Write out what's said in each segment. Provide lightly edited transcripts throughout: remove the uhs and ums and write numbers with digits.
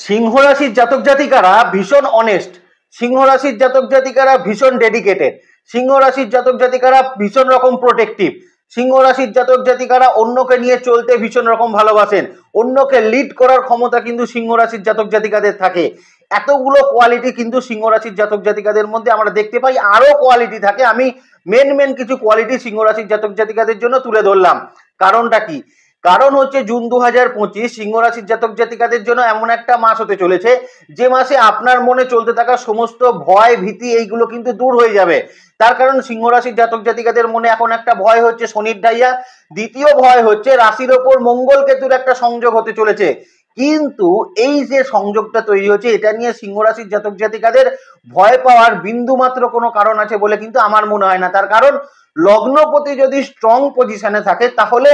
সিংহ রাশির জাতক জাতিকারা ভীষণ অনেস্ট, সিংহ রাশির জাতক জাতিকারা ভীষণ ডেডিকেটেড, সিংহ রাশির জাতক জাতিকারা ভীষণ রকম প্রোটেক্টিভ, সিংহ রাশির জাতক জাতিকারা অন্যকে নিয়ে চলতে ভীষণ রকম ভালোবাসেন, অন্যকে লিড করার ক্ষমতা কিন্তু সিংহ রাশির জাতক জাতিকাদের থাকে। এতগুলো কোয়ালিটি কিন্তু সিংহ রাশির জাতক জাতিকাদের মধ্যে আমরা দেখতে পাই, আরো কোয়ালিটি থাকে। আমি মেন কিছু কোয়ালিটি সিংহ রাশির জাতক জাতিকাদের জন্য তুলে ধরলাম। কারণটা কি? কারণ হচ্ছে জুন 2025 সিংহ রাশির জাতক জাতিকাদের জন্য এমন একটা মাস হতে চলেছে যে মাসে আপনার মনে চলতে থাকা সমস্ত ভয় ভীতি এইগুলো কিন্তু দূর হয়ে যাবে। তার কারণ সিংহ রাশির জাতক জাতিকাদের মনে এখন একটা ভয় হচ্ছে শনির ঢাইয়া, দ্বিতীয় ভয় হচ্ছে রাশির ওপর মঙ্গল কেতুর একটা সংযোগ হতে চলেছে। কিন্তু এই যে সংযোগটা তৈরি হচ্ছে এটা নিয়ে সিংহ রাশির জাতক জাতিকাদের ভয় পাওয়ার বিন্দু মাত্র কোনো কারণ আছে বলে কিন্তু আমার মনে হয় না। তার কারণ লগ্নপতি যদি স্ট্রং পজিশনে থাকে তাহলে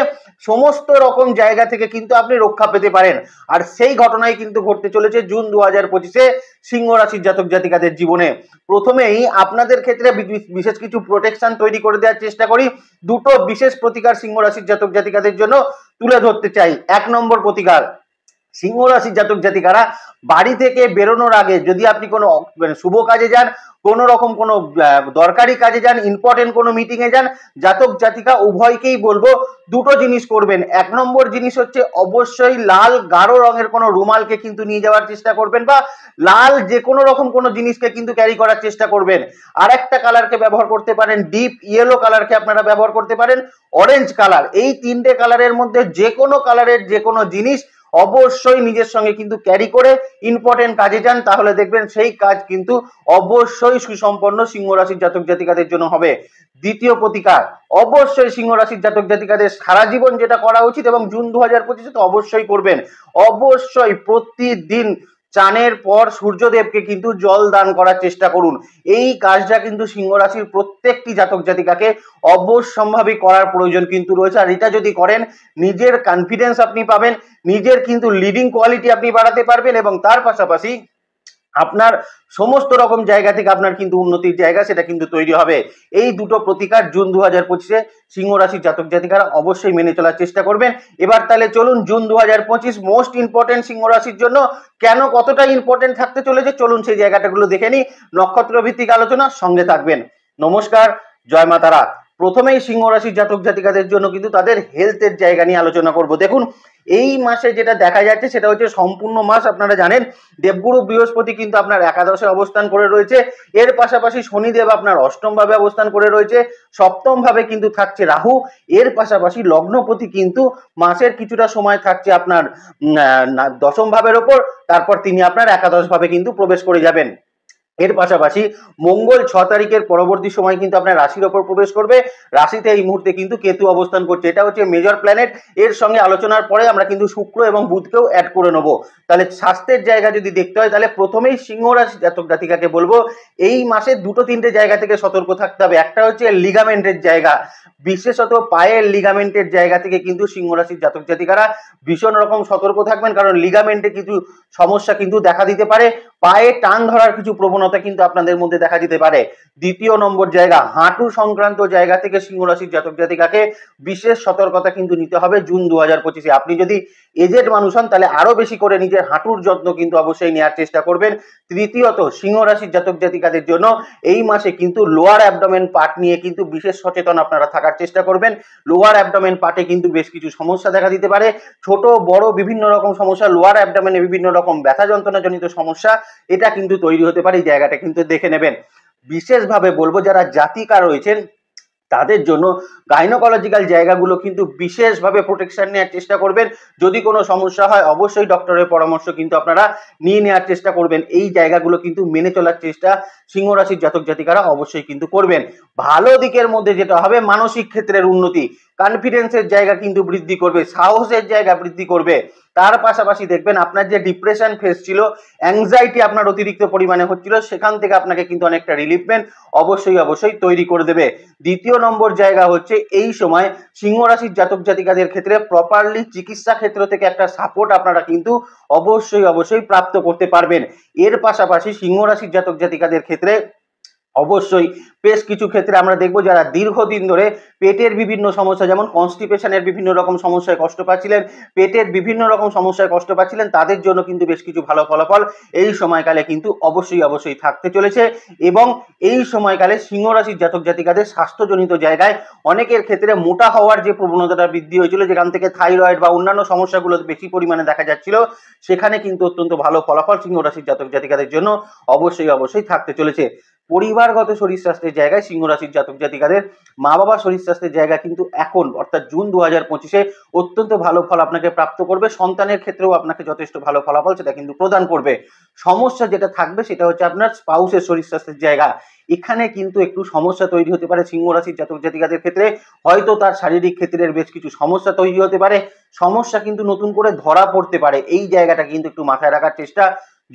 সমস্ত রকম জায়গা থেকে কিন্তু আপনি রক্ষা পেতে পারেন। আর সেই ঘটনাই কিন্তু ঘটতে চলেছে জুন 2025-এ সিংহ রাশির জাতক জাতিকাদের জীবনে। প্রথমেই আপনাদের ক্ষেত্রে বিশেষ কিছু প্রোটেকশন তৈরি করে দেওয়ার চেষ্টা করি। দুটো বিশেষ প্রতিকার সিংহ রাশির জাতক জাতিকাদের জন্য তুলে ধরতে চাই। 1 নম্বর প্রতিকার, সিংহ রাশির জাতক জাতিকারা বাড়ি থেকে বেরোনোর আগে যদি আপনি কোনো শুভ কাজে যান, কোনো রকম কোনো দরকারি কাজে যান, ইম্পর্টেন্ট কোনো মিটিং এ যান, জাতক জাতিকা উভয়কেই বলবো দুটো জিনিস করবেন। 1 নম্বর জিনিস হচ্ছে অবশ্যই লাল গাঢ় রঙের কোনো রুমালকে কিন্তু নিয়ে যাওয়ার চেষ্টা করবেন, বা লাল যে কোনো রকম কোনো জিনিসকে কিন্তু ক্যারি করার চেষ্টা করবেন। আর একটা কালারকে ব্যবহার করতে পারেন, ডিপ ইয়েলো কালারকে আপনারা ব্যবহার করতে পারেন, অরেঞ্জ কালার। এই তিনটে কালারের মধ্যে যে কোনো কালারের যে কোনো জিনিস অবশ্যই নিজের সঙ্গে কিন্তু ক্যারি করে ইম্পর্টেন্ট কাজে যান, তাহলে দেখবেন সেই কাজ কিন্তু অবশ্যই সুসম্পন্ন সিংহ রাশির জাতক জাতিকাদের জন্য হবে। দ্বিতীয় প্রতিকার, অবশ্যই সিংহ রাশির জাতক জাতিকাদের সারা জীবন যেটা করা উচিত এবং জুন 2025-এ তো অবশ্যই করবেন, অবশ্যই প্রতিদিন চানের পর সূর্যদেবকে কিন্তু জল দান করার চেষ্টা করুন। এই কাজটা কিন্তু সিংহ রাশির প্রত্যেকটি জাতক জাতিকাকে অবশ্যম্ভাবী করার প্রয়োজন কিন্তু রয়েছে। আর এটা যদি করেন নিজের কনফিডেন্স আপনি পাবেন, নিজের কিন্তু লিডিং কোয়ালিটি আপনি বাড়াতে পারবেন এবং তার পাশাপাশি আপনার সমস্ত রকম জায়গা থেকে আপনার কিন্তু উন্নতির জায়গা সেটা কিন্তু তৈরি হবে। এই দুটো প্রতিকার জুন 2025-এ সিংহ রাশির জাতক জাতিকারা অবশ্যই মেনে চলার চেষ্টা করবেন। এবার তাহলে চলুন জুন 2025 মোস্ট ইম্পর্টেন্ট সিংহ রাশির জন্য কেন কতটা ইম্পর্টেন্ট থাকতে চলেছে চলুন সেই জায়গাটাগুলো দেখে নিই। নক্ষত্র ভিত্তিক আলোচনা, সঙ্গে থাকবেন। নমস্কার, জয় মা তারা। প্রথমেই সিংহ রাশির জাতক জাতিকাদের জন্য কিন্তু তাদের হেলথের জায়গা নিয়ে আলোচনা করব। দেখুন এই মাসে যেটা দেখা যাচ্ছে সেটা হচ্ছে সম্পূর্ণ মাস আপনারা জানেন দেবগুরু বৃহস্পতি কিন্তু আপনার একাদশে অবস্থান করে রয়েছে, এর পাশাপাশি শনিদেব আপনার অষ্টম ভাবে অবস্থান করে রয়েছে, সপ্তম ভাবে কিন্তু থাকছে রাহু, এর পাশাপাশি লগ্নপতি কিন্তু মাসের কিছুটা সময় থাকছে আপনার দশম ভাবের ওপর, তারপর তিনি আপনার একাদশ ভাবে কিন্তু প্রবেশ করে যাবেন। এর পাশাপাশি মঙ্গল 6 তারিখের পরবর্তী সময় কিন্তু আপনার রাশির ওপর প্রবেশ করবে, রাশিতে এই মুহূর্তে কিন্তু কেতু অবস্থান করছে, এটা হচ্ছে মেজর প্ল্যানেট। এর সঙ্গে আলোচনার পরে আমরা কিন্তু শুক্র এবং বুধকেও অ্যাড করে নেবো। তাহলে স্বাস্থ্যের জায়গা যদি দেখতে হয় তাহলে প্রথমেই সিংহ রাশি জাতক জাতিকাকে বলবো এই মাসে দুটো তিনটে জায়গা থেকে সতর্ক থাকতে হবে। একটা হচ্ছে লিগামেন্টের জায়গা, বিশেষত পায়ের লিগামেন্টের জায়গা থেকে কিন্তু সিংহ রাশির জাতক জাতিকারা ভীষণ রকম সতর্ক থাকবেন, কারণ লিগামেন্টে কিছু সমস্যা কিন্তু দেখা দিতে পারে, পায়ে টান ধরার কিছু প্রবণতা কিন্তু আপনাদের মধ্যে দেখা দিতে পারে। দ্বিতীয় নম্বর জায়গা, হাঁটু সংক্রান্ত জায়গা থেকে সিংহ রাশির জাতক জাতিকাকে বিশেষ সতর্কতা কিন্তু নিতে হবে জুন 2025-এ। আপনি যদি এজেড মানুষ হন তাহলে আরো বেশি করে নিজের হাঁটুর যত্ন কিন্তু অবশ্যই নেওয়ার চেষ্টা করবেন। তৃতীয়ত সিংহ রাশির জাতক জাতিকাদের জন্য এই মাসে কিন্তু লোয়ার অ্যাবডোমেন পার্ট নিয়ে কিন্তু বিশেষ সচেতন আপনারা থাকার চেষ্টা করবেন। লোয়ার অ্যাবডোমেন পার্টে কিন্তু বেশ কিছু সমস্যা দেখা দিতে পারে, ছোট বড় বিভিন্ন রকম সমস্যা, লোয়ার অ্যাবডোমেনে বিভিন্ন রকম ব্যথা যন্ত্রণা জনিত সমস্যা এটা কিন্তু তৈরি হতে পারে, এই জায়গাটা কিন্তু দেখে নেবেন। বিশেষভাবে বলবো যারা জাতিকা রয়েছেন তাদের জন্য গাইনোকোলজিক্যাল জায়গাগুলো কিন্তু বিশেষভাবে প্রোটেকশন নেওয়ার চেষ্টা করবেন। যদি কোনো সমস্যা হয় অবশ্যই ডক্টরের পরামর্শ কিন্তু আপনারা নিয়ে নেওয়ার চেষ্টা করবেন। এই জায়গাগুলো কিন্তু মেনে চলার চেষ্টা সিংহ রাশির জাতক জাতিকারা অবশ্যই কিন্তু করবেন। ভালো দিকের মধ্যে যেটা হবে মানসিক ক্ষেত্রের উন্নতি, কনফিডেন্সের জায়গা কিন্তু বৃদ্ধি করবে, সাহসের জায়গা বৃদ্ধি করবে। তার পাশাপাশি দেখবেন আপনার যে ডিপ্রেশন ফেস ছিল, অ্যাংজাইটি আপনার অতিরিক্ত পরিমাণে হচ্ছিল, সেখান থেকে আপনাকে কিন্তু অনেকটা রিলিফমেন্ট অবশ্যই তৈরি করে দেবে। দ্বিতীয় নম্বর জায়গা হচ্ছে এই সময় সিংহ রাশির জাতক জাতিকাদের ক্ষেত্রে প্রপারলি চিকিৎসা ক্ষেত্র থেকে একটা সাপোর্ট আপনারা কিন্তু অবশ্যই প্রাপ্ত করতে পারবেন। এর পাশাপাশি সিংহ রাশির জাতক জাতিকাদের ক্ষেত্রে অবশ্যই বেশ কিছু ক্ষেত্রে আমরা দেখব যারা দীর্ঘদিন ধরে পেটের বিভিন্ন সমস্যা, যেমন কনস্টিপেশনের বিভিন্ন রকম সমস্যায় কষ্ট পাচ্ছিলেন, পেটের বিভিন্ন রকম সমস্যায় কষ্ট পাচ্ছিলেন, তাদের জন্য কিন্তু বেশ কিছু ভালো ফলাফল এই সময়কালে কিন্তু অবশ্যই থাকতে চলেছে। এবং এই সময়কালে সিংহ রাশির জাতক জাতিকাদের স্বাস্থ্যজনিত জায়গায় অনেকের ক্ষেত্রে মোটা হওয়ার যে প্রবণতাটা বৃদ্ধি হয়েছিল, যেখান থেকে থাইরয়েড বা অন্যান্য সমস্যাগুলো বেশি পরিমাণে দেখা যাচ্ছিল, সেখানে কিন্তু অত্যন্ত ভালো ফলাফল সিংহ রাশির জাতক জাতিকাদের জন্য অবশ্যই থাকতে চলেছে। পরিবারগত শরীর স্বাস্থ্যের জায়গায় সিংহ রাশির জাতক জাতিকাদের মা বাবার শরীর স্বাস্থ্যের জায়গা কিন্তু এখন অর্থাৎ জুন 2025-এ অত্যন্ত ভালো ফল আপনাকে প্রাপ্ত করবে। সন্তানের ক্ষেত্রেও আপনাকে যথেষ্ট ভালো ফলাফল সেটা কিন্তু প্রদান করবে। সমস্যা যেটা থাকবে সেটা হচ্ছে আপনার স্পাউসের শরীর স্বাস্থ্যের জায়গা। এখানে কিন্তু একটু সমস্যা তৈরি হতে পারে সিংহ রাশির জাতক জাতিকাদের ক্ষেত্রে। হয়তো তার শারীরিক ক্ষেত্রের বেশ কিছু সমস্যা তৈরি হতে পারে, সমস্যা কিন্তু নতুন করে ধরা পড়তে পারে। এই জায়গাটা কিন্তু একটু মাথায় রাখার চেষ্টা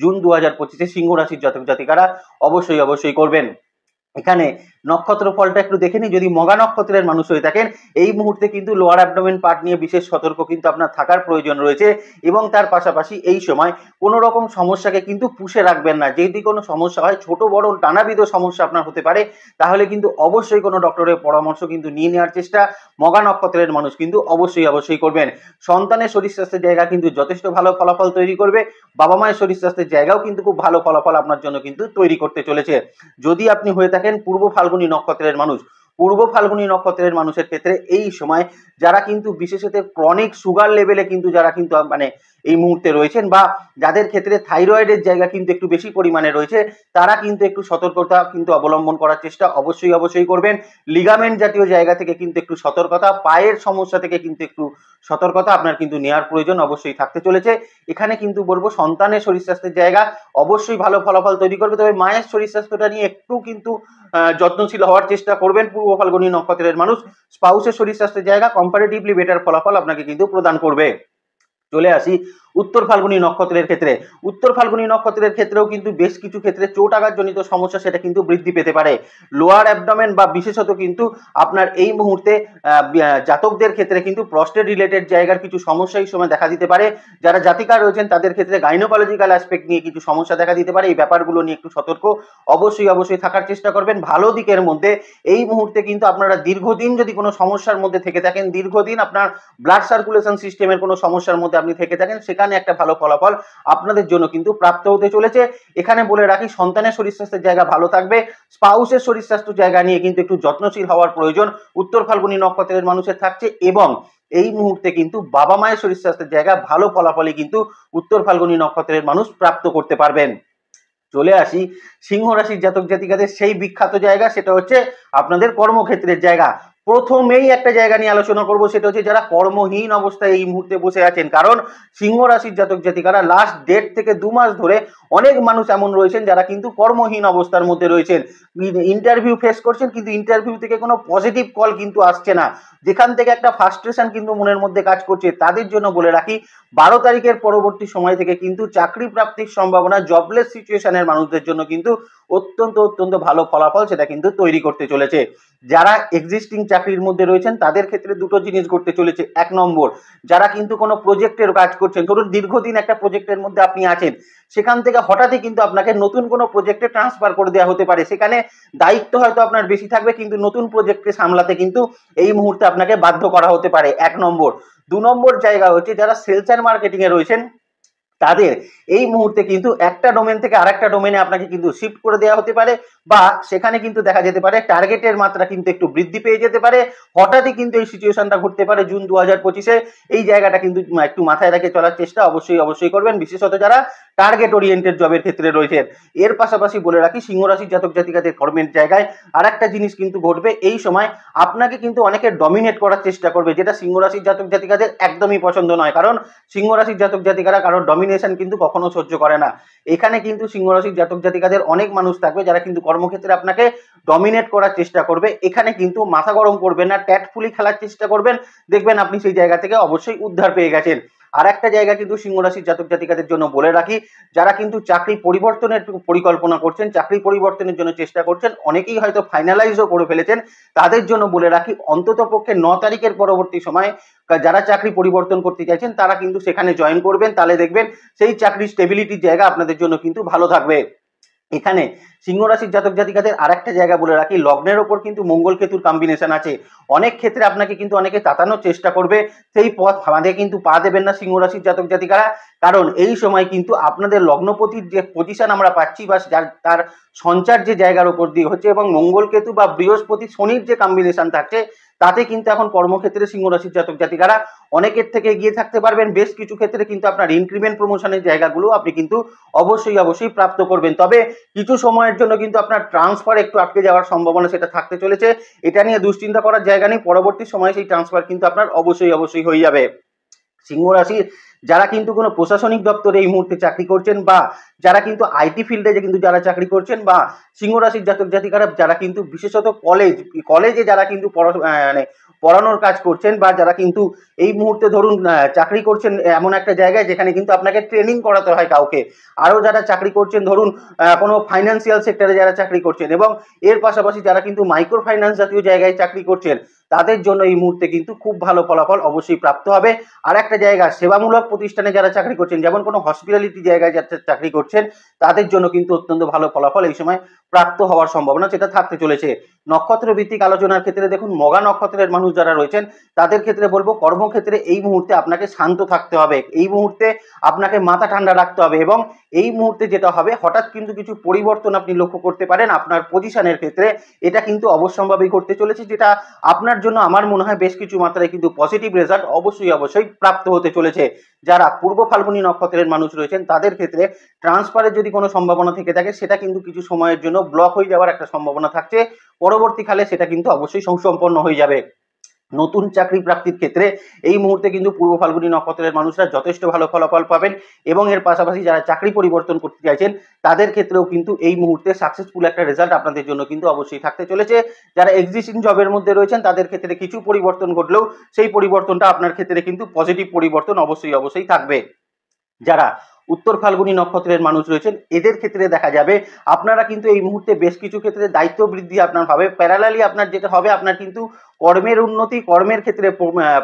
জুন 2025-এ সিংহ রাশির জাতক জাতিকারা অবশ্যই করবেন। এখানে নক্ষত্র ফলটা একটু দেখে নিই। যদি মগা নক্ষত্রের মানুষ হয়ে থাকেন, এই মুহূর্তে কিন্তু লোয়ার অ্যাবডোমেন পার্ট নিয়ে বিশেষ সতর্ক কিন্তু আপনার থাকার প্রয়োজন রয়েছে। এবং তার পাশাপাশি এই সময় কোনো রকম সমস্যাকে কিন্তু পুষে রাখবেন না। যদি কোনো সমস্যা হয়, ছোট বড় নানাবিধ সমস্যা আপনার হতে পারে, তাহলে কিন্তু অবশ্যই কোনো ডক্টরের পরামর্শ কিন্তু নিয়ে নেওয়ার চেষ্টা মগা নক্ষত্রের মানুষ কিন্তু অবশ্যই করবেন। সন্তানের শরীর স্বাস্থ্যের জায়গা কিন্তু যথেষ্ট ভালো ফলাফল তৈরি করবে। বাবা মায়ের শরীর স্বাস্থ্যের জায়গাও কিন্তু খুব ভালো ফলাফল আপনার জন্য কিন্তু তৈরি করতে চলেছে। যদি আপনি হয়ে থাকেন পূর্ব ফাল্গুনী নক্ষত্রের মানুষ, পূর্ব ফাল্গুনী নক্ষত্রের মানুষের ক্ষেত্রে এই সময় যারা কিন্তু বিশেষত ক্রনিক সুগার লেভেলে কিন্তু যারা কিন্তু মানে এই মুহূর্তে রয়েছেন, বা যাদের ক্ষেত্রে থাইরয়েডের জায়গা কিন্তু একটু বেশি পরিমাণে রয়েছে, তারা কিন্তু একটু সতর্কতা কিন্তু অবলম্বন করার চেষ্টা অবশ্যই করবেন। লিগামেন্ট জাতীয় জায়গা থেকে কিন্তু একটু সতর্কতা, পায়ের সমস্যা থেকে কিন্তু একটু সতর্কতা আপনার কিন্তু নেওয়ার প্রয়োজন অবশ্যই থাকতে চলেছে। এখানে কিন্তু বলবো সন্তানের শরীর স্বাস্থ্যের জায়গা অবশ্যই ভালো ফলাফল তৈরি করবে, তবে মায়ের শরীর স্বাস্থ্যটা নিয়ে একটু কিন্তু যত্নশীল হওয়ার চেষ্টা করবেন পূর্ব ফাল্গুনী নক্ষত্রের মানুষ। স্পাউসের শরীর স্বাস্থ্যের জায়গা কম্পারেটিভলি বেটার ফলাফল আপনাকে কিন্তু প্রদান করবে। চলে আসি উত্তর ফাল্গুনী নক্ষত্রের ক্ষেত্রে। উত্তর ফাল্গুনী নক্ষত্রের ক্ষেত্রেও কিন্তু বেশ কিছু ক্ষেত্রে চোট আঘাতজনিত সমস্যা সেটা কিন্তু বৃদ্ধি পেতে পারে। লোয়ার অ্যাবডোমেন বা বিশেষত কিন্তু আপনার এই মুহূর্তে জাতকদের ক্ষেত্রে কিন্তু প্রস্টেট রিলেটেড জায়গার কিছু সমস্যা এই সময় দেখা দিতে পারে। যারা জাতিকা রয়েছেন তাদের ক্ষেত্রে গাইনোকোলজিক্যাল অ্যাসপেক্ট নিয়ে কিছু সমস্যা দেখা দিতে পারে। এই ব্যাপারগুলো নিয়ে একটু সতর্ক অবশ্যই থাকার চেষ্টা করবেন। ভালো দিকের মধ্যে এই মুহূর্তে কিন্তু আপনারা দীর্ঘদিন যদি কোনো সমস্যার মধ্যে থেকে থাকেন, দীর্ঘদিন আপনার ব্লাড সার্কুলেশন সিস্টেমের কোনো সমস্যার মধ্যে আপনি থেকে থাকেন, সেখানে একটা ভালো ফলাফল আপনাদের জন্য কিন্তু প্রাপ্ত হতে চলেছে। এখানে বলে রাখি সন্তানের শরীর স্বাস্থ্যের জায়গা ভালো থাকবে। স্পাউসের শরীর স্বাস্থ্য জায়গা নিয়ে কিন্তু একটু যত্নশীল হওয়ার প্রয়োজন উত্তর ফাল্গুনী নক্ষত্রের মানুষের থাকছে। এবং এই মুহূর্তে কিন্তু বাবা মায়ের শরীর স্বাস্থ্যের জায়গা ভালো ফলাফলই কিন্তু উত্তর ফাল্গুনী নক্ষত্রের মানুষ প্রাপ্ত করতে পারবেন। চলে আসি সিংহ রাশির জাতক জাতিকাদের সেই বিখ্যাত জায়গা, সেটা হচ্ছে আপনাদের কর্মক্ষেত্রের জায়গা। প্রথমেই একটা জায়গা নিয়ে আলোচনা করব, সেটা হচ্ছে যারা কর্মহীন অবস্থায় এই মুহূর্তে বসে আছেন। কারণ সিংহ রাশির জাতক জাতিকারা লাস্ট 1.5 থেকে 2 মাস ধরে অনেক মানুষ এমন রয়েছেন যারা কিন্তু কর্মহীন অবস্থার মধ্যে রয়েছেন, ইন্টারভিউ ফেস করছেন, কিন্তু ইন্টারভিউ থেকে কোনো পজিটিভ কল কিন্তু আসছে না, যেখান থেকে একটা ফ্রাস্ট্রেশন কিন্তু মনের মধ্যে কাজ করছে। তাদের জন্য বলে রাখি 12 তারিখের পরবর্তী সময় থেকে কিন্তু চাকরি প্রাপ্তির সম্ভাবনা জবলেস সিচুয়েশনের মানুষদের জন্য কিন্তু অত্যন্ত ভালো ফলাফল সেটা কিন্তু তৈরি করতে চলেছে। যারা এক্সিস্টিং চাকরির মধ্যে রয়েছেন তাদের ক্ষেত্রে দুটো জিনিস ঘটতে চলেছে। 1 নম্বর, যারা কিন্তু কোনো প্রজেক্টের কাজ করছেন, ধরুন দীর্ঘদিন একটা প্রজেক্টের মধ্যে আপনি আছেন, সেখান থেকে হঠাৎই কিন্তু আপনাকে নতুন কোনো প্রজেক্টে ট্রান্সফার করে দেওয়া হতে পারে। সেখানে দায়িত্ব হয়তো আপনার বেশি থাকবে, কিন্তু নতুন প্রজেক্টকে সামলাতে কিন্তু এই মুহূর্তে আপনাকে বাধ্য করা হতে পারে। 1 নম্বর। 2 নম্বর জায়গা হচ্ছে যারা সেলস অ্যান্ড মার্কেটিং এ রয়েছেন, তাদের এই মুহূর্তে কিন্তু একটা ডোমেন থেকে আরেকটা ডোমেনে আপনাকে কিন্তু শিফট করে দেওয়া হতে পারে, বা সেখানে কিন্তু দেখা যেতে পারে টার্গেটের মাত্রা কিন্তু একটু বৃদ্ধি পেয়ে যেতে পারে। হঠাৎই কিন্তু এই সিচুয়েশনটা ঘটতে পারে জুন 2025-এ। এই জায়গাটা কিন্তু একটু মাথায় রেখে চলার চেষ্টা অবশ্যই করবেন, বিশেষত যারা টার্গেট ওরিয়েন্টেড জবের ক্ষেত্রে রয়েছেন। এর পাশাপাশি বলে রাখি সিংহ রাশির জাতক জাতিকাদের কর্মের জায়গায় আর একটা জিনিস কিন্তু ঘটবে। এই সময় আপনাকে কিন্তু অনেকে ডমিনেট করার চেষ্টা করবে, যেটা সিংহ রাশির জাতক জাতিকাদের একদমই পছন্দ নয়। কারণ সিংহ রাশির জাতক জাতিকারা কারোর ডমিনেশন কিন্তু কখনো সহ্য করে না। এখানে কিন্তু সিংহ রাশির জাতক জাতিকাদের অনেক মানুষ থাকবে যারা কিন্তু কর্মক্ষেত্রে আপনাকে ডমিনেট করার চেষ্টা করবে। এখানে কিন্তু মাথা গরম করবেন না, ট্যাটফুলি খেলার চেষ্টা করবেন, দেখবেন আপনি সেই জায়গা থেকে অবশ্যই উদ্ধার পেয়ে গেছেন। আর একটা জায়গা কিন্তু সিংহ রাশির জাতক জাতিকাদের জন্য বলে রাখি, যারা কিন্তু চাকরি পরিবর্তনের পরিকল্পনা করছেন, চাকরি পরিবর্তনের জন্য চেষ্টা করছেন, অনেকেই হয়তো ফাইনালাইজও করে ফেলেছেন, তাদের জন্য বলে রাখি অন্তত পক্ষে 9 তারিখের পরবর্তী সময় যারা চাকরি পরিবর্তন করতে চাইছেন তারা কিন্তু সেখানে জয়েন করবেন। তাহলে দেখবেন সেই চাকরির স্টেবিলিটির জায়গা আপনাদের জন্য কিন্তু ভালো থাকবে। এখানে সিংহ রাশির জাতক জাতিকাদের আরেকটা জায়গা বলে রাখি, লগ্নের ওপর কিন্তু মঙ্গল কেতুর কম্বিনেশন আছে। অনেক ক্ষেত্রে আপনাকে কিন্তু অনেকে তাতানোর চেষ্টা করবে, সেই পথ ফাঁদে কিন্তু পা দেবেন না সিংহ রাশির জাতক জাতিকারা। কারণ এই সময় কিন্তু আপনাদের লগ্নপতির যে পজিশন আমরা পাচ্ছি বা তার সঞ্চার যে জায়গার উপর দিয়ে হচ্ছে, এবং মঙ্গল কেতু বা বৃহস্পতি শনির যে কম্বিনেশন থাকছে, তাতে কিন্তু এখন কর্মক্ষেত্রে সিংহ রাশির জাতক জাতিকারা অনেকের থেকে এগিয়ে থাকতে পারবেন। বেশ কিছু ক্ষেত্রে কিন্তু আপনার ইনক্রিমেন্ট প্রমোশনের জায়গাগুলো আপনি কিন্তু অবশ্যই প্রাপ্ত করবেন। তবে কিছু সময়ের জন্য কিন্তু আপনার ট্রান্সফার একটু আটকে যাওয়ার সম্ভাবনা সেটা থাকতে চলেছে। এটা নিয়ে দুশ্চিন্তা করার জায়গা নেই, পরবর্তী সময়ে সেই ট্রান্সফার কিন্তু আপনার অবশ্যই হয়ে যাবে। সিংহ রাশির যারা কিন্তু কোনো প্রশাসনিক দপ্তরে এই মুহূর্তে চাকরি করছেন, বা যারা কিন্তু আইটি ফিল্ডে কিন্তু যারা চাকরি করছেন, বা সিংহ রাশির জাতক জাতিকারা যারা কিন্তু বিশেষত কলেজে যারা কিন্তু মানে পড়ানোর কাজ করছেন, বা যারা কিন্তু এই মুহূর্তে ধরুন চাকরি করছেন এমন একটা জায়গায় যেখানে কিন্তু আপনাকে ট্রেনিং করাতে হয় কাউকে, আরও যারা চাকরি করছেন ধরুন কোনো ফাইন্যান্সিয়াল সেক্টরে যারা চাকরি করছেন, এবং এর পাশাপাশি যারা কিন্তু মাইক্রো ফাইন্যান্স জাতীয় জায়গায় চাকরি করছেন, তাদের জন্য এই মুহূর্তে কিন্তু খুব ভালো ফলাফল অবশ্যই প্রাপ্ত হবে। আর একটা জায়গা সেবামূলক প্রতিষ্ঠানে যারা চাকরি করছেন, যেমন কোনো হসপিটালিটি জায়গায় যারা চাকরি করছেন, তাদের জন্য কিন্তু অত্যন্ত ভালো ফলাফল এই সময় প্রাপ্ত হওয়ার সম্ভাবনা সেটা থাকতে চলেছে। নক্ষত্র ভিত্তিক আলোচনার ক্ষেত্রে দেখুন, মঘা নক্ষত্রের মানুষ যারা রয়েছেন তাদের ক্ষেত্রে বলবো কর্মক্ষেত্রে এই মুহূর্তে আপনাকে শান্ত থাকতে হবে, এই মুহূর্তে আপনাকে মাথা ঠান্ডা রাখতে হবে, এবং এই মুহূর্তে যেটা হবে হঠাৎ কিন্তু কিছু পরিবর্তন আপনি লক্ষ্য করতে পারেন আপনার পজিশনের ক্ষেত্রে। এটা কিন্তু অবশ্যম্ভাবী করতে চলেছে, যেটা আপনার জন্য আমার মনে হয় বেশ কিছু মাত্রায় কিন্তু পজিটিভ রেজাল্ট অবশ্যই প্রাপ্ত হতে চলেছে। যারা পূর্ব ফাল্গুনী নক্ষত্রের মানুষ রয়েছেন তাদের ক্ষেত্রে ট্রান্সফারের যদি কোনো সম্ভাবনা থেকে থাকে, সেটা কিন্তু কিছু সময়ের জন্য ব্লক হয়ে যাওয়ার একটা সম্ভাবনা থাকছে, পরবর্তীকালে সেটা কিন্তু অবশ্যই সুসম্পন্ন হয়ে যাবে। নতুন চাকরি প্রাপ্তির ক্ষেত্রে এই মুহূর্তে কিন্তু পূর্ব ফাল্গুনী নক্ষত্রের মানুষরা যথেষ্ট ভালো ফলাফল পাবেন, এবং এর পাশাপাশি যারা চাকরি পরিবর্তন করতে চাইছেন তাদের ক্ষেত্রেও কিন্তু এই মুহূর্তে সাকসেসফুল একটা রেজাল্ট আপনাদের জন্য কিন্তু অবশ্যই থাকতে চলেছে। যারা এক্সিস্টিং জবের মধ্যে রয়েছেন তাদের ক্ষেত্রে কিছু পরিবর্তন ঘটলেও সেই পরিবর্তনটা আপনার ক্ষেত্রে কিন্তু পজিটিভ পরিবর্তন অবশ্যই থাকবে। যারা উত্তর ফাল্গুনী নক্ষত্রের মানুষ রয়েছেন এদের ক্ষেত্রে দেখা যাবে আপনারা কিন্তু এই মুহূর্তে বেশ কিছু ক্ষেত্রে দায়িত্ব বৃদ্ধি আপনার হবে, প্যারালালি আপনার যেটা হবে আপনার কিন্তু কর্মের উন্নতি, কর্মের ক্ষেত্রে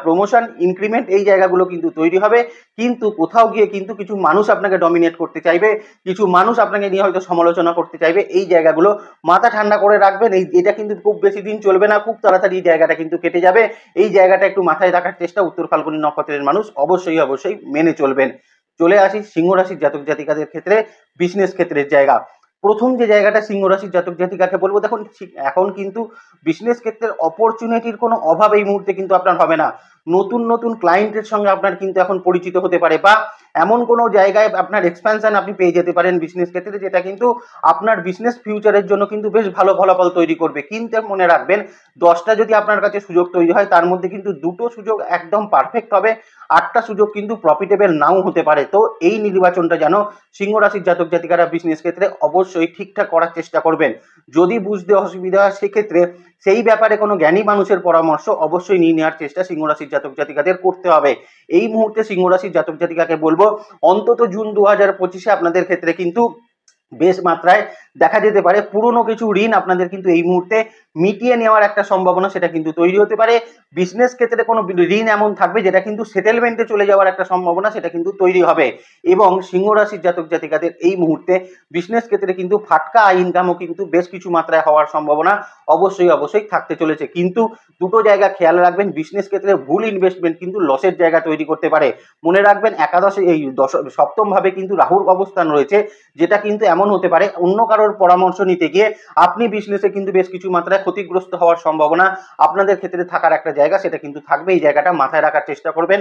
প্রমোশন, ইনক্রিমেন্ট, এই জায়গাগুলো কিন্তু তৈরি হবে। কিন্তু কোথাও গিয়ে কিন্তু কিছু মানুষ আপনাকে ডমিনেট করতে চাইবে, কিছু মানুষ আপনাকে নিয়ে হয়তো সমালোচনা করতে চাইবে, এই জায়গাগুলো মাথা ঠান্ডা করে রাখবেন। এটা কিন্তু খুব বেশি দিন চলবে না, খুব তাড়াতাড়ি এই জায়গাটা কিন্তু কেটে যাবে। এই জায়গাটা একটু মাথায় রাখার চেষ্টা উত্তর ফাল্গুনী নক্ষত্রের মানুষ অবশ্যই মেনে চলবেন। চলে আসি সিংহ রাশির জাতক জাতিকাদের ক্ষেত্রে বিজনেস ক্ষেত্রের জায়গা। প্রথম যে জায়গাটা সিংহ রাশির জাতক জাতিকাকে বলবো, দেখুন এখন কিন্তু বিজনেস ক্ষেত্রের অপরচুনিটির কোনো অভাব এই মুহূর্তে কিন্তু আপনার হবে না। নতুন ক্লায়েন্টের সঙ্গে আপনার কিন্তু এখন পরিচিত হতে পারে, বা এমন কোনো জায়গায় আপনার এক্সপ্যানশন আপনি পেয়ে যেতে পারেন বিজনেস ক্ষেত্রে, যেটা কিন্তু আপনার বিজনেস ফিউচারের জন্য কিন্তু বেশ ভালো ফলাফল তৈরি করবে। কিন্তু মনে রাখবেন 10টা যদি আপনার কাছে সুযোগ তৈরি হয় তার মধ্যে কিন্তু 2টো সুযোগ একদম পারফেক্ট হবে, 8টা সুযোগ কিন্তু প্রফিটেবল নাও হতে পারে। তো এই নির্বাচনটা যেন সিংহ রাশির জাতক জাতিকারা বিজনেস ক্ষেত্রে অবশ্যই ঠিকঠাক করার চেষ্টা করবেন। যদি বুঝতে অসুবিধা হয় সেক্ষেত্রে সেই ব্যাপারে কোনো জ্ঞানী মানুষের পরামর্শ অবশ্যই নিয়ে নেওয়ার চেষ্টা সিংহ রাশির জাতক জাতিকাদের করতে হবে। এই মুহূর্তে সিংহ রাশির জাতক জাতিকাকে বলবো অন্তত জুন 2025-এ আপনাদের ক্ষেত্রে কিন্তু বেশ মাত্রায় দেখা যেতে পারে পুরনো কিছু ঋণ আপনাদের কিন্তু এই মুহূর্তে মিটিয়ে নেওয়ার একটা সম্ভাবনা সেটা কিন্তু তৈরি হতে পারে। বিজনেস ক্ষেত্রে কোনো ঋণ এমন থাকবে যেটা কিন্তু সেটেলমেন্টে চলে যাওয়ার একটা সম্ভাবনা সেটা কিন্তু তৈরি হবে। এবং সিংহ রাশির জাতক জাতিকাদের এই মুহূর্তে বিজনেস ক্ষেত্রে কিন্তু ফাটকা ইনকামও কিন্তু বেশ কিছু মাত্রায় হওয়ার সম্ভাবনা অবশ্যই থাকতে চলেছে। কিন্তু দুটো জায়গা খেয়াল রাখবেন, বিজনেস ক্ষেত্রে ভুল ইনভেস্টমেন্ট কিন্তু লসের জায়গা তৈরি করতে পারে। মনে রাখবেন একাদশে এই সপ্তম ভাবে কিন্তু রাহুর অবস্থান রয়েছে, যেটা কিন্তু এমন হতে পারে অন্য কারোর পরামর্শ নিতে গিয়ে আপনি বিজনেসে কিন্তু বেশ কিছু মাত্রায় ক্ষতিগ্রস্ত হওয়ার সম্ভাবনা আপনাদের ক্ষেত্রে থাকার একটা জায়গা সেটা কিন্তু থাকবে। এই জায়গাটা মাথায় রাখার চেষ্টা করবেন।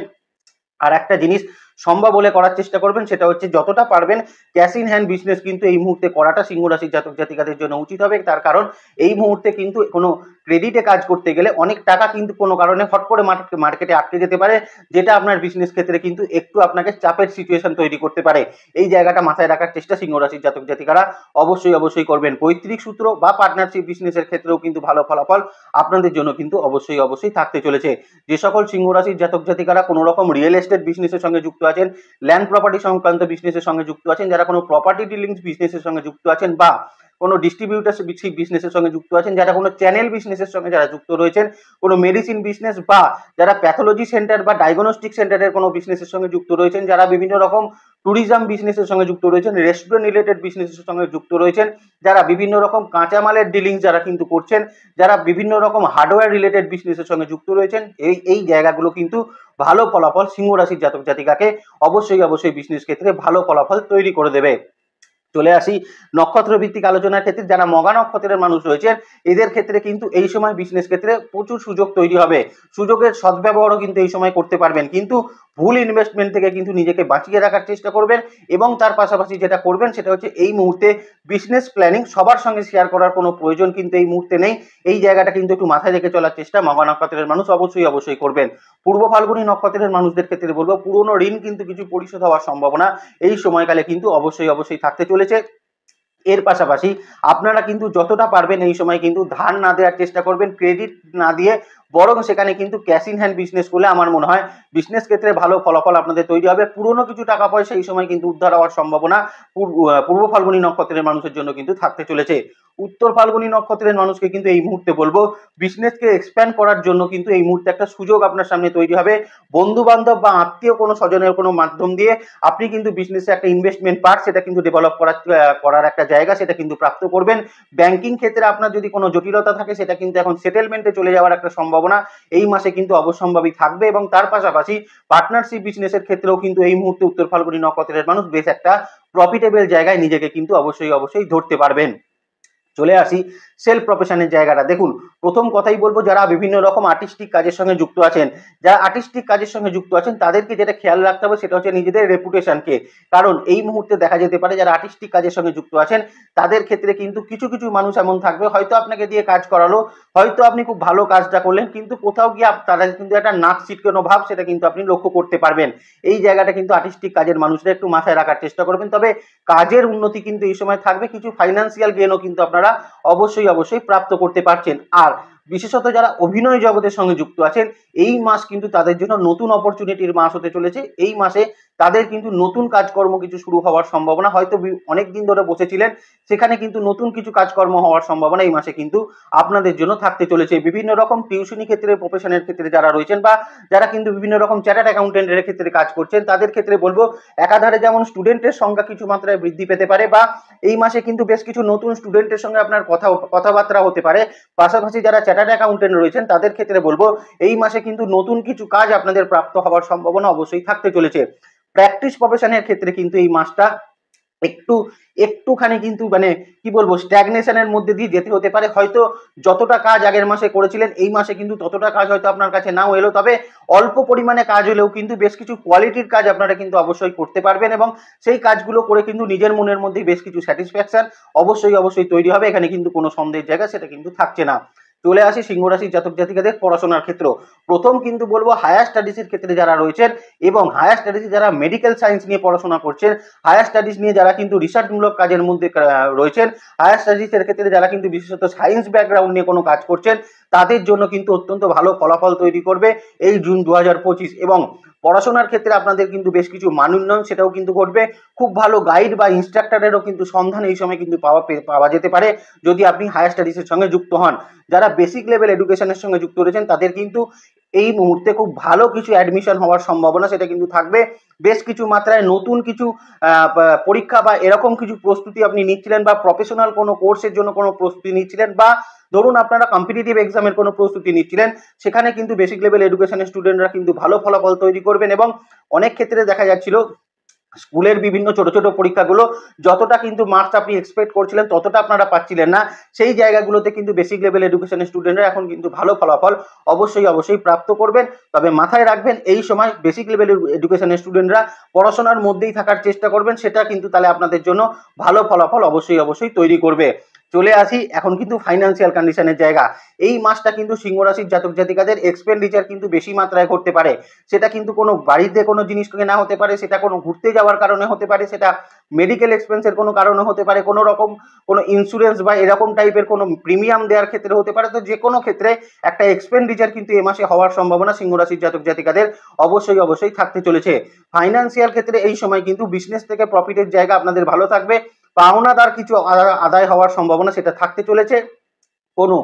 আর একটা জিনিস সম্ভব হলে করার চেষ্টা করবেন, সেটা হচ্ছে যতটা পারবেন ক্যাশ ইন হ্যান্ড বিজনেস কিন্তু এই মুহূর্তে করাটা সিংহ রাশির জাতক জাতিকাদের জন্য উচিত হবে। তার কারণ এই মুহূর্তে কিন্তু কোনো ক্রেডিটে কাজ করতে গেলে অনেক টাকা কিন্তু কোনো কারণে হট করে মার্কেটে আটকে যেতে পারে, যেটা আপনার বিজনেস ক্ষেত্রে কিন্তু একটু আপনাকে চাপের সিচুয়েশন তৈরি করতে পারে। এই জায়গাটা মাথায় রাখার চেষ্টা সিংহ রাশির জাতক জাতিকারা অবশ্যই করবেন। পৈতৃক সূত্র বা পার্টনারশিপ বিজনেসের ক্ষেত্রেও কিন্তু ভালো ফলাফল আপনাদের জন্য কিন্তু অবশ্যই থাকতে চলেছে। যে সকল সিংহ রাশির জাতক জাতিকারা কোনো রকম রিয়েল এস্টেট বিজনেসের সঙ্গে যুক্ত আছেন, ল্যান্ড প্রপার্টি সংক্রান্ত বিজনেসের সঙ্গে যুক্ত আছেন, যারা কোনো প্রপার্টি ডিলিংস বিজনেসের সঙ্গে যুক্ত আছেন বা কোনো ডিস্ট্রিবিউটারশিপ বিজনেসের সঙ্গে যুক্ত আছেন, যারা কোনো চ্যানেল বিজনেসের সঙ্গে যারা যুক্ত রয়েছেন, কোনো মেডিসিন বিজনেস বা যারা প্যাথোলজি সেন্টার বা ডায়াগনস্টিক সেন্টারের কোনো বিজনেসের সঙ্গে যুক্ত রয়েছেন, যারা বিভিন্ন রকম ট্যুরিজম বিজনেসের সঙ্গে যুক্ত রয়েছেন, রেস্টুরেন্ট রিলেটেড বিজনেসের সঙ্গে যুক্ত রয়েছেন, যারা বিভিন্ন রকম কাঁচামালের ডিলিংস যারা কিন্তু করছেন, যারা বিভিন্ন রকম হার্ডওয়্যার রিলেটেড বিজনেসের সঙ্গে যুক্ত রয়েছেন, এই জায়গাগুলো কিন্তু ভালো ফলাফল সিংহ রাশির জাতক জাতিকাকে অবশ্যই বিজনেস ক্ষেত্রে ভালো ফলাফল তৈরি করে দেবে। চলে আসি নক্ষত্র ভিত্তিক আলোচনার ক্ষেত্রে, যারা মঘা নক্ষত্রের মানুষ রয়েছেন এদের ক্ষেত্রে কিন্তু এই সময় বিজনেস ক্ষেত্রে প্রচুর সুযোগ তৈরি হবে, সুযোগের সদ্ব্যবহারও কিন্তু এই সময় করতে পারবেন, কিন্তু ভুল ইনভেস্টমেন্ট থেকে কিন্তু নিজেকে বাঁচিয়ে রাখার চেষ্টা করবেন। এবং তার পাশাপাশি যেটা করবেন সেটা হচ্ছে এই মুহূর্তে বিজনেস প্ল্যানিং সবার সঙ্গে শেয়ার করার কোনো প্রয়োজন কিন্তু এই মুহূর্তে নেই। এই জায়গাটা কিন্তু একটু মাথায় রেখে চলার চেষ্টা মঘা নক্ষত্রের মানুষ অবশ্যই করবেন। পূর্ব ফাল্গুনী নক্ষত্রের মানুষদের ক্ষেত্রে বলবো পুরনো ঋণ কিন্তু কিছু পরিশোধ হওয়ার সম্ভাবনা এই সময়কালে কিন্তু অবশ্যই থাকতে চলেছে। এর পাশাপাশি আপনারা কিন্তু যতটা পারবেন এই সময় কিন্তু ধার না দেওয়ার চেষ্টা করবেন, ক্রেডিট না দিয়ে বরং সেখানে কিন্তু ক্যাশ ইন হ্যান্ড বিজনেস করলে আমার মনে হয় বিজনেস ক্ষেত্রে ভালো ফলাফল আপনাদের তৈরি হবে। পুরনো কিছু টাকা পয়সা এই সময় কিন্তু উদ্ধার হওয়ার সম্ভাবনা পূর্ব ফাল্গুনী নক্ষত্রের মানুষের জন্য কিন্তু থাকতে চলেছে। উত্তর ফাল্গুনী নক্ষত্রের মানুষকে কিন্তু এই মুহূর্তে বলবো বিজনেসকে এক্সপ্যান্ড করার জন্য কিন্তু এই মুহূর্তে একটা সুযোগ আপনার সামনে তৈরি হবে। বন্ধু বান্ধব বা আত্মীয় কোনো স্বজনের কোনো মাধ্যম দিয়ে আপনি কিন্তু বিজনেসে একটা ইনভেস্টমেন্ট পার্ট সেটা কিন্তু ডেভেলপ করার একটা জায়গা সেটা কিন্তু প্রাপ্ত করবেন। ব্যাংকিং ক্ষেত্রে আপনার যদি কোনো জটিলতা থাকে সেটা কিন্তু এখন সেটেলমেন্টে চলে যাওয়ার একটা সম্ভাবনা এই মাসে কিন্তু অবশ্যম্ভাবী থাকবে। এবং তার পাশাপাশি পার্টনারশিপ বিজনেসের ক্ষেত্রেও কিন্তু এই মুহূর্তে উত্তর ফাল্গুনী নক্ষত্রের মানুষ বেশ একটা প্রফিটেবল জায়গায় নিজেকে কিন্তু অবশ্যই ধরতে পারবেন। চলে আসি সেলফ প্রফেশনের জায়গাটা। দেখুন, প্রথম কথাই বলবো যারা বিভিন্ন রকম আর্টিস্টিক কাজের সঙ্গে যুক্ত আছেন, যারা আর্টিস্টিক কাজের সঙ্গে যুক্ত আছেন তাদেরকে যেটা খেয়াল রাখতে হবে সেটা হচ্ছে নিজেদের রেপুটেশনকে। কারণ এই মুহূর্তে দেখা যেতে পারে যারা আর্টিস্টিক কাজের সঙ্গে যুক্ত আছেন তাদের ক্ষেত্রে কিন্তু কিছু মানুষ এমন থাকবে, হয়তো আপনাকে দিয়ে কাজ করালো, হয়তো আপনি খুব ভালো কাজটা করলেন, কিন্তু কোথাও গিয়ে তাদের কিন্তু একটা নাক ছিটকানো ভাব সেটা কিন্তু আপনি লক্ষ্য করতে পারবেন। এই জায়গাটা কিন্তু আর্টিস্টিক কাজের মানুষরা একটু মাথায় রাখার চেষ্টা করবেন। তবে কাজের উন্নতি কিন্তু এই সময় থাকবে, কিছু ফাইন্যান্সিয়াল গেইনও কিন্তু আপনারা অবশ্যই প্রাপ্ত করতে পারছেন। আর বিশেষত যারা অভিনয় জগতের সঙ্গে যুক্ত আছেন এই মাস কিন্তু তাদের জন্য নতুন অপরচুনিটির মাস হতে চলেছে। এই মাসে তাদের কিন্তু নতুন কাজকর্ম কিছু শুরু হওয়ার সম্ভাবনা, হয়তো অনেক দিন ধরে বসেছিলেন সেখানে কিন্তু নতুন কিছু কাজকর্ম হওয়ার সম্ভাবনা এই মাসে কিন্তু আপনাদের জন্য থাকতে চলেছে। বিভিন্ন রকম টিউশনি ক্ষেত্রে প্রফেশনের ক্ষেত্রে যারা রয়েছেন বা যারা কিন্তু বিভিন্ন রকম চার্টার্ড অ্যাকাউন্টেন্টের ক্ষেত্রে কাজ করছেন তাদের ক্ষেত্রে বলবো একাধারে যেমন স্টুডেন্টের সংখ্যা কিছু মাত্রায় বৃদ্ধি পেতে পারে বা এই মাসে কিন্তু বেশ কিছু নতুন স্টুডেন্টের সঙ্গে আপনার কথাবার্তা হতে পারে। পাশাপাশি যারা চার্টার্ড অ্যাকাউন্টেন্ট রয়েছেন তাদের ক্ষেত্রে বলবো এই মাসে কিন্তু নতুন কিছু কাজ আপনাদের প্রাপ্ত হওয়ার সম্ভাবনা অবশ্যই থাকতে চলেছে। প্র্যাকটিস প্রফেশনের ক্ষেত্রে কিন্তু এই মাসটা একটুখানি কিন্তু মানে কি বলবো স্ট্যাগনেশনের মধ্যে দিয়ে যেতে হতে পারে। হয়তো যতটা কাজ আগের মাসে করেছিলেন এই মাসে কিন্তু ততটা কাজ হয়তো আপনার কাছে নাও এলো, তবে অল্প পরিমাণে কাজ হলেও কিন্তু বেশ কিছু কোয়ালিটির কাজ আপনারা কিন্তু অবশ্যই করতে পারবেন এবং সেই কাজগুলো করে কিন্তু নিজের মনের মধ্যে বেশ কিছু স্যাটিসফ্যাকশন অবশ্যই তৈরি হবে। এখানে কিন্তু কোনো সন্দেহের জায়গা সেটা কিন্তু থাকছে না। চলে আসি সিংহ রাশির জাতক জাতিকাদের পড়াশোনার ক্ষেত্র। প্রথম কিন্তু বলবো হায়ার স্টাডিজের ক্ষেত্রে যারা রয়েছেন এবং হায়ার স্টাডিজে যারা মেডিকেল সায়েন্স নিয়ে পড়াশোনা করছেন, হায়ার স্টাডিজ নিয়ে যারা কিন্তু রিসার্চমূলক কাজের মধ্যে রয়েছেন, হায়ার স্টাডিজের ক্ষেত্রে যারা কিন্তু বিশেষত সায়েন্স ব্যাকগ্রাউন্ড নিয়ে কোনো কাজ করছেন তাদের জন্য কিন্তু অত্যন্ত ভালো ফলাফল তৈরি করবে এই জুন 2025। এবং পড়াশোনার ক্ষেত্রে আপনাদের কিন্তু বেশ কিছু মান উন্নয়ন সেটাও কিন্তু ঘটবে। খুব ভালো গাইড বা ইনস্ট্রাক্টরেরও কিন্তু সন্ধান এই সময় কিন্তু পাওয়া যেতে পারে যদি আপনি হায়ার স্টাডিজের সঙ্গে যুক্ত হন। যারা বেসিক লেভেল এডুকেশনের সঙ্গে যুক্ত রয়েছেন তাদের কিন্তু এই মুহূর্তে খুব ভালো কিছু অ্যাডমিশন হওয়ার সম্ভাবনা সেটা কিন্তু থাকবে। বেশ কিছু মাত্রায় নতুন কিছু পরীক্ষা বা এরকম কিছু প্রস্তুতি আপনি নিচ্ছিলেন বা প্রফেশনাল কোনো কোর্সের জন্য কোনো প্রস্তুতি নিচ্ছিলেন বা ধরুন আপনারা কম্পিটিটিভ এক্সামের কোনো প্রস্তুতি নিচ্ছিলেন, সেখানে কিন্তু বেসিক লেভেল এডুকেশনের স্টুডেন্টরা কিন্তু ভালো ফলাফল তৈরি করবেন। এবং অনেক ক্ষেত্রে দেখা যাচ্ছিল স্কুলের বিভিন্ন ছোট পরীক্ষাগুলো যতটা কিন্তু মার্কস আপনি এক্সপেক্ট করছিলেন ততটা আপনারা পাচ্ছিলেন না, সেই জায়গাগুলোতে কিন্তু বেসিক লেভেল এডুকেশনের স্টুডেন্টরা এখন কিন্তু ভালো ফলাফল অবশ্যই প্রাপ্ত করবেন। তবে মাথায় রাখবেন এই সময় বেসিক লেভেল এডুকেশনের স্টুডেন্টরা পড়াশোনার মধ্যেই থাকার চেষ্টা করবেন, সেটা কিন্তু তাহলে আপনাদের জন্য ভালো ফলাফল অবশ্যই তৈরি করবে। চলে আসি এখন কিন্তু ফাইন্যান্সিয়াল কন্ডিশনের জায়গা। এই মাসটা কিন্তু সিংহ রাশির জাতক জাতিকাদের এক্সপেন্ডিচার কিন্তু বেশি মাত্রায় করতে পারে। সেটা কিন্তু কোনো বাড়িতে কোনো জিনিস কেনা হতে পারে, সেটা কোনো ঘুরতে যাওয়ার কারণে হতে পারে, সেটা মেডিকেল এক্সপেন্সের কোনো কারণে হতে পারে, কোনো রকম কোনো ইন্স্যুরেন্স বা এরকম টাইপের কোনো প্রিমিয়াম দেওয়ার ক্ষেত্রে হতে পারে। তো যে কোনো ক্ষেত্রে একটা এক্সপেন্ডিচার কিন্তু এ মাসে হওয়ার সম্ভাবনা সিংহ রাশির জাতক জাতিকাদের অবশ্যই থাকতে চলেছে। ফাইন্যান্সিয়াল ক্ষেত্রে এই সময় কিন্তু বিজনেস থেকে প্রফিটের জায়গা আপনাদের ভালো থাকবে। পাওনাদার কিছু আদায় হওয়ার সম্ভাবনা সেটা থাকতে চলেছে। কোনো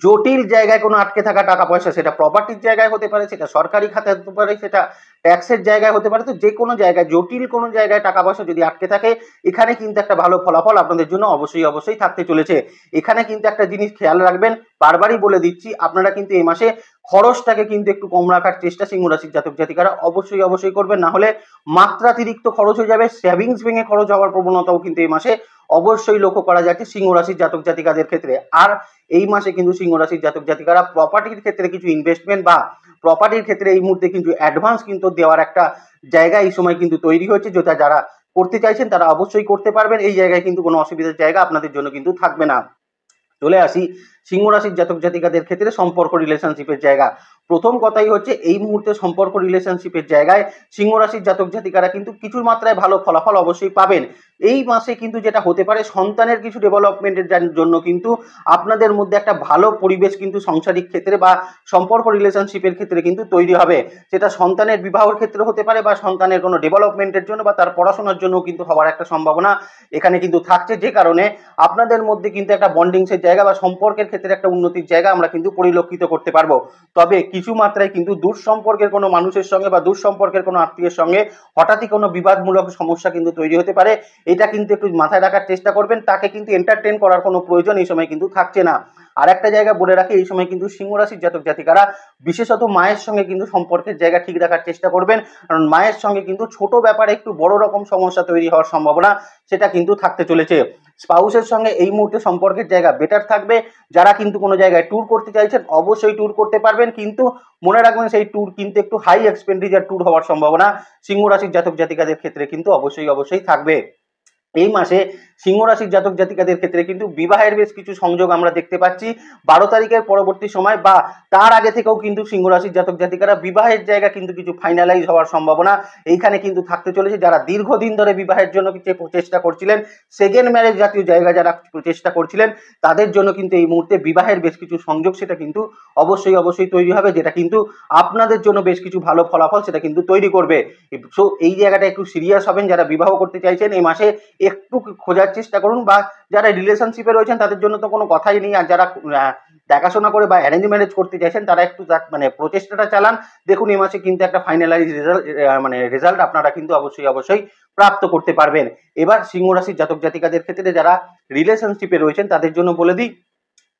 জটিল জায়গায় কোনো আটকে থাকা টাকা পয়সা, সেটা প্রপার্টির জায়গায় হতে পারে, সেটা সরকারি খাতে হতে পারে, সেটা ট্যাক্সের জায়গায় হতে পারে। তো যে কোনো জায়গায় জটিল কোনো জায়গায় টাকা পয়সা যদি আটকে থাকে, এখানে কিন্তু একটা ভালো ফলাফল আপনাদের জন্য অবশ্যই থাকতে চলেছে। এখানে কিন্তু একটা জিনিস খেয়াল রাখবেন, বারবারই বলে দিচ্ছি, আপনারা কিন্তু এই মাসে খরচটাকে কিন্তু একটু কম রাখার চেষ্টা সিংহ রাশির জাতক জাতিকারা অবশ্যই করবেন, না হলে মাত্রাতিরিক্ত খরচ হয়ে যাবে। সেভিংস ভেঙে খরচ হওয়ার প্রবণতাও কিন্তু এই মাসে অবশ্যই লক্ষ্য করা যাচ্ছে সিংহ রাশির জাতক জাতিকাদের ক্ষেত্রে। আর এই মাসে কিন্তু সিংহ রাশির জাতক জাতিকারা প্রপার্টির ক্ষেত্রে কিছু ইনভেস্টমেন্ট বা প্রপার্টির ক্ষেত্রে এই মুহূর্তে কিন্তু অ্যাডভান্স কিন্তু দেওয়ার একটা জায়গা এই সময় কিন্তু তৈরি হয়েছে, যেটা যারা করতে চাইছেন তারা অবশ্যই করতে পারবেন। এই জায়গায় কিন্তু কোনো অসুবিধার জায়গা আপনাদের জন্য কিন্তু থাকবে না। চলে আসি সিংহ রাশির জাতক জাতিকাদের ক্ষেত্রে সম্পর্ক রিলেশনশিপের জায়গা। প্রথম কথাই হচ্ছে এই মুহূর্তে সম্পর্ক রিলেশনশিপের জায়গায় সিংহ রাশির জাতক জাতিকারা কিন্তু কিছু মাত্রায় ভালো ফলাফল অবশ্যই পাবেন। এই মাসে কিন্তু যেটা হতে পারে, সন্তানের কিছু ডেভেলপমেন্টের জন্য কিন্তু আপনাদের মধ্যে একটা ভালো পরিবেশ কিন্তু সাংসারিক ক্ষেত্রে বা সম্পর্ক রিলেশনশিপের ক্ষেত্রে কিন্তু তৈরি হবে। সেটা সন্তানের বিবাহের ক্ষেত্রে হতে পারে বা সন্তানের কোনো ডেভেলপমেন্টের জন্য বা তার পড়াশোনার জন্য কিন্তু হওয়ার একটা সম্ভাবনা এখানে কিন্তু থাকছে, যে কারণে আপনাদের মধ্যে কিন্তু একটা বন্ডিংসের জায়গা বা সম্পর্কের ক্ষেত্রে একটা উন্নতির জায়গা আমরা কিন্তু পরিলক্ষিত করতে পারবো। তবে কিছু মাত্রায় কিন্তু দূর সম্পর্কের কোনো মানুষের সঙ্গে বা দূর সম্পর্কের কোনো আত্মীয়ের সঙ্গে হঠাৎই কোনো বিবাদমূলক সমস্যা কিন্তু তৈরি হতে পারে। এটা কিন্তু একটু মাথায় রাখার চেষ্টা করবেন। তাকে কিন্তু এন্টারটেন করার কোনো প্রয়োজন এই সময় কিন্তু থাকছে না। আর একটা জায়গা বলে রাখি, এই সময় কিন্তু সিংহ রাশির জাতক জাতিকারা বিশেষত মায়ের সঙ্গে কিন্তু সম্পর্কের জায়গা ঠিক রাখার চেষ্টা করবেন, কারণ মায়ের সঙ্গে কিন্তু ছোট ব্যাপারে একটু বড় রকম সমস্যা তৈরি হওয়ার সম্ভাবনা সেটা কিন্তু থাকতে চলেছে। স্পাউসের সঙ্গে এই মুহূর্তে সম্পর্কের জায়গা বেটার থাকবে। যারা কিন্তু কোনো জায়গায় ট্যুর করতে চাইছেন অবশ্যই ট্যুর করতে পারবেন, কিন্তু মনে রাখবেন সেই ট্যুর কিন্তু একটু হাই এক্সপেন্ডিচার ট্যুর হওয়ার সম্ভাবনা সিংহ রাশির জাতক জাতিকাদের ক্ষেত্রে কিন্তু অবশ্যই থাকবে। এই মাসে সিংহ রাশির জাতক জাতিকাদের ক্ষেত্রে কিন্তু বিবাহের বেশ কিছু সংযোগ আমরা দেখতে পাচ্ছি। 12 তারিখের পরবর্তী সময় বা তার আগে থেকেও কিন্তু সিংহ রাশির জাতক জাতিকারা বিবাহের জায়গা কিন্তু কিছু ফাইনালাইজ হওয়ার সম্ভাবনা এইখানে কিন্তু থাকতে চলেছে। যারা দীর্ঘদিন ধরে বিবাহের জন্য কিছু প্রচেষ্টা করছিলেন, সেকেন্ড ম্যারেজ জাতীয় জায়গা যারা প্রচেষ্টা করছিলেন, তাদের জন্য কিন্তু এই মুহূর্তে বিবাহের বেশ কিছু সংযোগ সেটা কিন্তু অবশ্যই তৈরি হবে, যেটা কিন্তু আপনাদের জন্য বেশ কিছু ভালো ফলাফল সেটা কিন্তু তৈরি করবে। সো এই জায়গাটা একটু সিরিয়াস হবেন। যারা বিবাহ করতে চাইছেন এই মাসে একটু খোঁজার চেষ্টা করুন, বা যারা রিলেশনশিপে রয়েছেন তাদের জন্য তো কোনো কথাই নেই। আর যারা দেখাশোনা করে বা অ্যারেঞ্জ ম্যারেজ করতে চাইছেন তারা একটু মানে প্রচেষ্টাটা চালান। দেখুন এই মাসে কিন্তু একটা ফাইনালাইজ রেজাল্ট আপনারা কিন্তু অবশ্যই প্রাপ্ত করতে পারবেন। এবার সিংহ রাশির জাতক জাতিকাদের ক্ষেত্রে যারা রিলেশনশিপে রয়েছেন তাদের জন্য বলে দিই,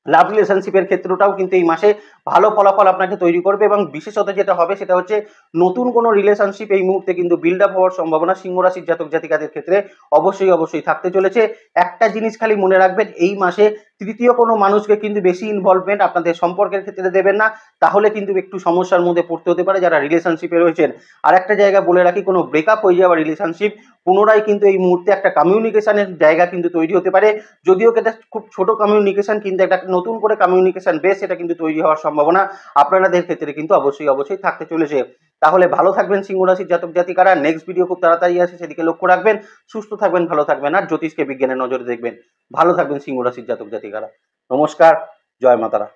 লাভ রিলেশনশিপের ক্ষেত্রটাও কিন্তু এই মাসে ভালো ফলাফল আপনাকে তৈরি করবে, এবং বিশেষত যেটা হবে সেটা হচ্ছে নতুন কোনো রিলেশনশিপ এই মুহূর্তে কিন্তু বিল্ড আপ হওয়ার সম্ভাবনা সিংহ রাশির জাতক জাতিকাদের ক্ষেত্রে অবশ্যই থাকতে চলেছে। একটা জিনিস খালি মনে রাখবেন, এই মাসে তৃতীয় কোনো মানুষকে কিন্তু বেশি ইনভলভমেন্ট আপনাদের সম্পর্কের ক্ষেত্রে দেবেন না, তাহলে কিন্তু একটু সমস্যার মধ্যে পড়তে হতে পারে যারা রিলেশনশিপে রয়েছেন। আর একটা জায়গা বলে রাখি, কোনো ব্রেকআপ হয়ে যাওয়া রিলেশনশিপ পুনরায় কিন্তু এই মুহূর্তে একটা কমিউনিকেশনের জায়গা কিন্তু তৈরি হতে পারে। যদিও এটা খুব ছোট কমিউনিকেশন, কিন্তু একটা নতুন করে কমিউনিকেশন বেস এটা কিন্তু তৈরি হওয়ার সম্ভাবনা আপনাদের ক্ষেত্রে কিন্তু অবশ্যই থাকতে চলেছে। তাহলে ভালো থাকবেন সিংহ রাশির জাতক জাতিকারা। নেক্সট ভিডিও খুব তাড়াতাড়ি আসে, সেদিকে লক্ষ্য রাখবেন। সুস্থ থাকবেন, ভালো থাকবেন, আর জ্যোতিষকে বিজ্ঞানের নজরে দেখবেন। ভালো থাকবেন সিংহ রাশির জাতক জাতিকারা। নমস্কার, জয় মাতারা।